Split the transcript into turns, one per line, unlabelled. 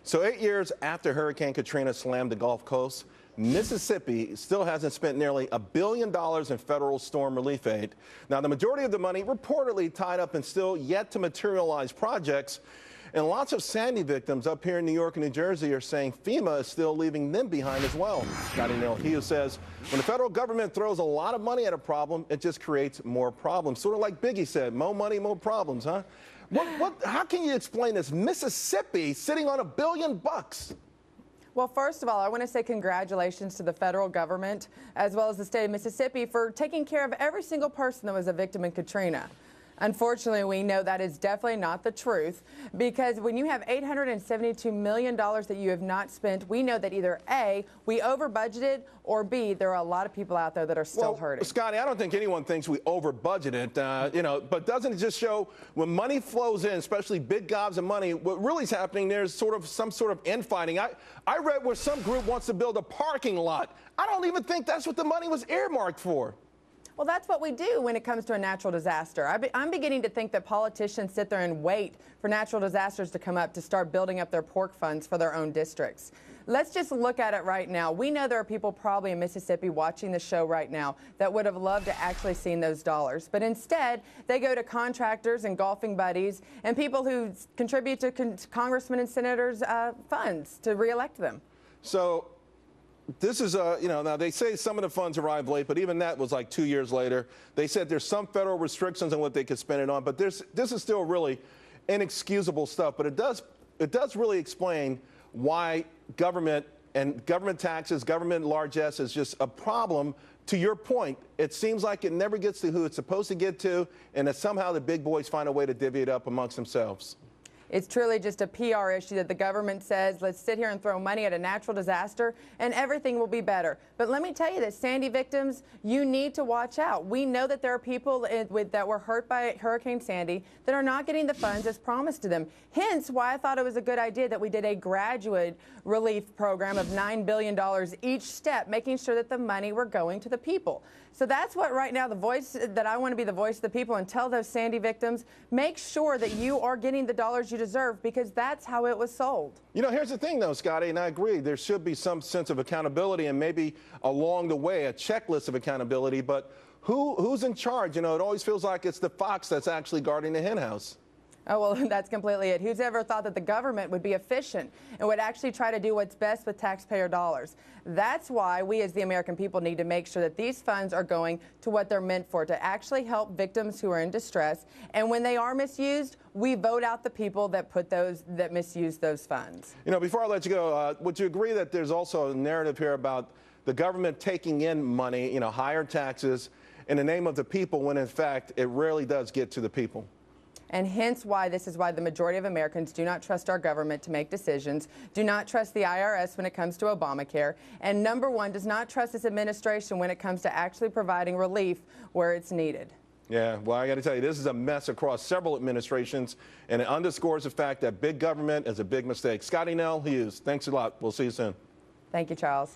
So 8 years after Hurricane Katrina slammed the Gulf Coast, Mississippi still hasn't spent nearly $1 billion in federal storm relief aid. Now, the majority of the money reportedly tied up in still yet to materialize projects. And lots of Sandy victims up here in New York and New Jersey are saying FEMA is still leaving them behind as well. Scottie Nell Hughes says when the federal government throws a lot of money at a problem, it just creates more problems. Sort of like Biggie said, more money, more problems, huh? How can you explain this? Mississippi sitting on $1 billion.
Well, first of all, I want to say congratulations to the federal government as well as the state of Mississippi for taking care of every single person that was a victim in Katrina. Unfortunately, we know that is definitely not the truth, because when you have $872 million that you have not spent, we know that either A, we over budgeted, or B, there are a lot of people out there that are still hurting.
Scottie, I don't think anyone thinks we over budgeted, but doesn't it just show when money flows in, especially big gobs of money, what really is happening there is some sort of infighting. I read where some group wants to build a parking lot. I don't even think that's what the money was earmarked for.
Well, that's what we do when it comes to a natural disaster. I'm beginning to think that politicians sit there and wait for natural disasters to come up to start building up their pork funds for their own districts. Let's just look at it right now. We know there are people probably in Mississippi watching the show right now that would have loved to actually seen those dollars. But instead, they go to contractors and golfing buddies and people who contribute to congressmen and senators' funds to reelect them.
So this is, now they say some of the funds arrived late, but even that was like 2 years later. They said there's some federal restrictions on what they could spend it on, but this is still really inexcusable stuff. But it does really explain why government and government taxes, government largesse is just a problem. To your point, it seems like it never gets to who it's supposed to get to, and that somehow the big boys find a way to divvy it up amongst themselves.
It's truly just a PR issue that the government says, let's sit here and throw money at a natural disaster and everything will be better. But let me tell you that Sandy victims, you need to watch out. We know that there are people that were hurt by Hurricane Sandy that are not getting the funds as promised to them. Hence why I thought it was a good idea that we did a graduate relief program of $9 billion each step, making sure that the money were going to the people. So that's what right now I want to be the voice of the people and tell those Sandy victims, make sure that you are getting the dollars you deserve, because that's how it was sold.
You know, here's the thing, though, Scottie, and I agree. There should be some sense of accountability and maybe along the way a checklist of accountability. But who's in charge? You know, it always feels like it's the fox that's actually guarding the hen house.
Oh, well, that's completely it. Who's ever thought that the government would be efficient and would actually try to do what's best with taxpayer dollars? That's why we as the American people need to make sure that these funds are going to what they're meant for, to actually help victims who are in distress. And when they are misused, we vote out the people that misuse those funds. You
know, before I let you go, would you agree that there's also a narrative here about the government taking in money, higher taxes in the name of the people, when in fact it rarely does get to the people?
And hence why this is why the majority of Americans do not trust our government to make decisions, do not trust the IRS when it comes to Obamacare, and number one, does not trust this administration when it comes to actually providing relief where it's needed.
Yeah, well, I got to tell you, this is a mess across several administrations, and it underscores the fact that big government is a big mistake. Scottie Nell Hughes, thanks a lot. We'll see you soon.
Thank you, Charles.